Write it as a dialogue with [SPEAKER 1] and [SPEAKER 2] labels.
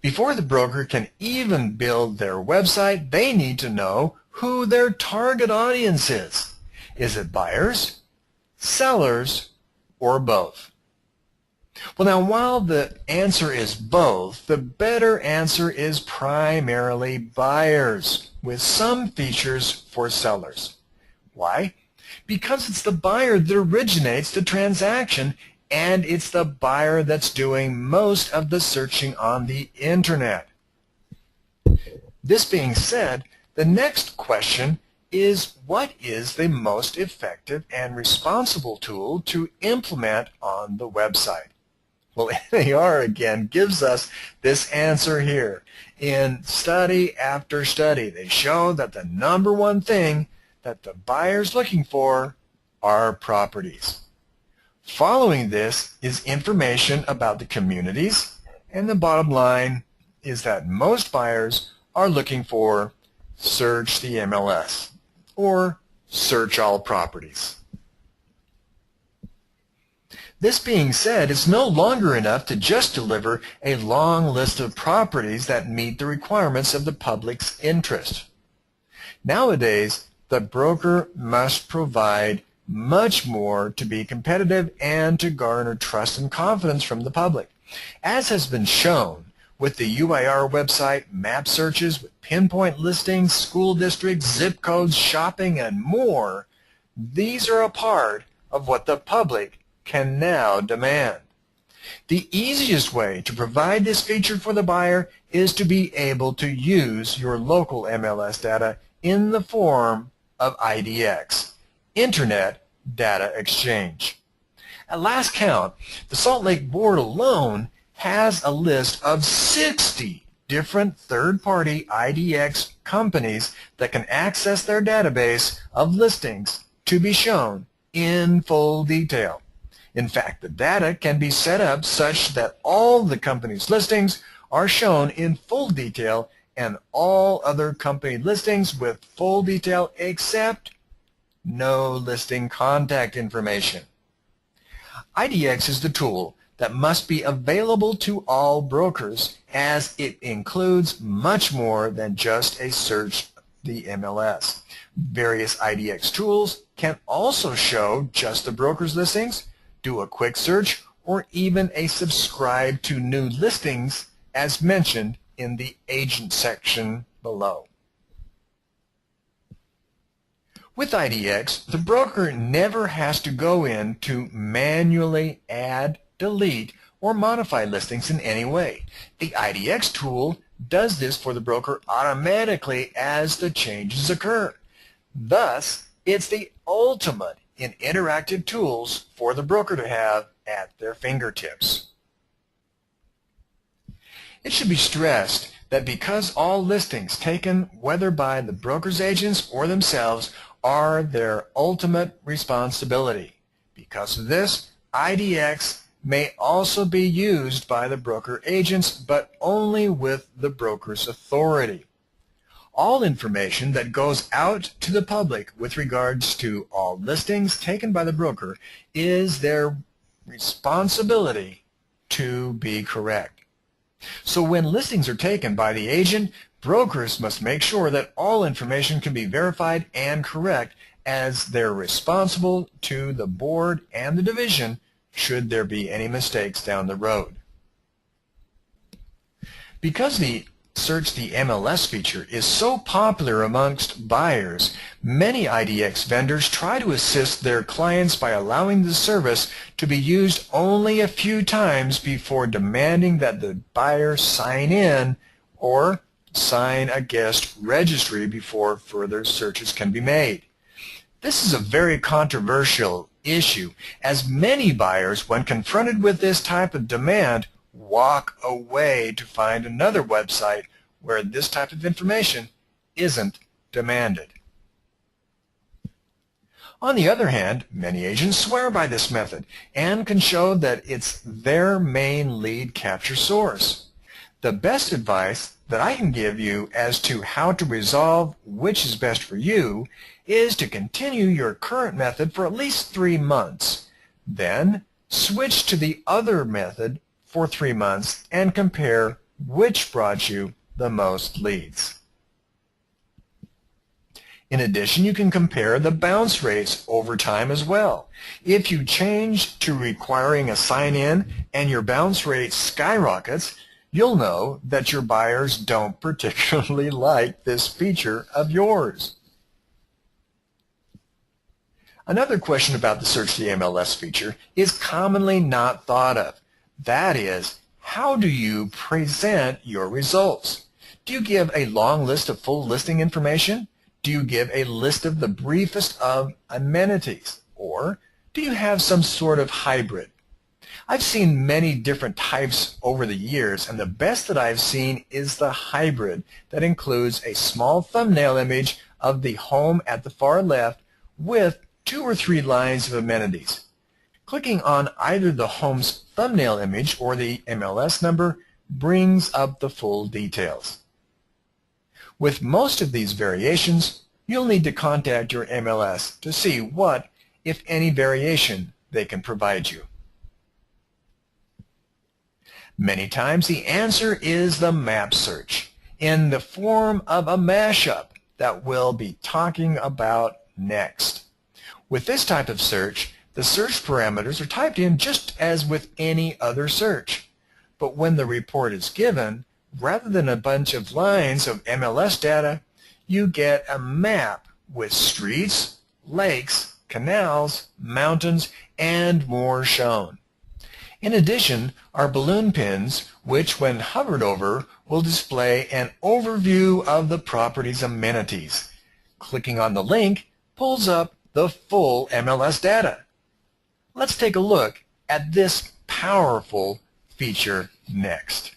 [SPEAKER 1] Before the broker can even build their website, they need to know who their target audience is. Is it buyers, sellers, or both? Well, now, while the answer is both, the better answer is primarily buyers, with some features for sellers. Why? Because it's the buyer that originates the transaction, and it's the buyer that's doing most of the searching on the Internet. This being said, the next question is, what is the most effective and responsible tool to implement on the website? Well, NAR again gives us this answer here. In study after study, they show that the number one thing that the buyer's looking for are properties. Following this is information about the communities, and the bottom line is that most buyers are looking for Search the MLS or Search All Properties. This being said, it's no longer enough to just deliver a long list of properties that meet the requirements of the public's interest. Nowadays, the broker must provide much more to be competitive and to garner trust and confidence from the public. As has been shown with the UIR website, map searches with pinpoint listings, school districts, zip codes, shopping, and more, these are a part of what the public can now demand. The easiest way to provide this feature for the buyer is to be able to use your local MLS data in the form of IDX, Internet Data Exchange. At last count, the Salt Lake Board alone has a list of 60 different third-party IDX companies that can access their database of listings to be shown in full detail. In fact, the data can be set up such that all the company's listings are shown in full detail and all other company listings with full detail except no listing contact information. IDX is the tool that must be available to all brokers, as it includes much more than just a search the MLS. Various IDX tools can also show just the broker's listings, do a quick search, or even a subscribe to new listings as mentioned in the agent section below. With IDX, the broker never has to go in to manually add, delete, or modify listings in any way. The IDX tool does this for the broker automatically as the changes occur. Thus, it's the ultimate in interactive tools for the broker to have at their fingertips. It should be stressed that because all listings taken, whether by the broker's agents or themselves, are their ultimate responsibility. Because of this, IDX may also be used by the broker agents, but only with the broker's authority. All information that goes out to the public with regards to all listings taken by the broker is their responsibility to be correct. So when listings are taken by the agent, brokers must make sure that all information can be verified and correct, as they're responsible to the board and the division should there be any mistakes down the road. Because the Search the MLS feature is so popular amongst buyers, many IDX vendors try to assist their clients by allowing the service to be used only a few times before demanding that the buyer sign in or sign a guest registry before further searches can be made. This is a very controversial issue, as many buyers, when confronted with this type of demand, walk away to find another website where this type of information isn't demanded. On the other hand, many agents swear by this method and can show that it's their main lead capture source. The best advice that I can give you as to how to resolve which is best for you is to continue your current method for at least 3 months. Then switch to the other method for 3 months and compare which brought you the most leads. In addition, you can compare the bounce rates over time as well. If you change to requiring a sign-in and your bounce rate skyrockets, you'll know that your buyers don't particularly like this feature of yours. Another question about the Search the MLS feature is commonly not thought of. That is, how do you present your results? Do you give a long list of full listing information? Do you give a list of the briefest of amenities? Or do you have some sort of hybrid? I've seen many different types over the years, and the best that I've seen is the hybrid that includes a small thumbnail image of the home at the far left with 2 or 3 lines of amenities. Clicking on either the home's thumbnail image or the MLS number brings up the full details. With most of these variations, you'll need to contact your MLS to see what, if any, variation they can provide you. Many times the answer is the map search in the form of a mashup that we'll be talking about next. With this type of search, the search parameters are typed in just as with any other search. But when the report is given, rather than a bunch of lines of MLS data, you get a map with streets, lakes, canals, mountains, and more shown. In addition are balloon pins, which when hovered over will display an overview of the property's amenities. Clicking on the link pulls up the full MLS data. Let's take a look at this powerful feature next.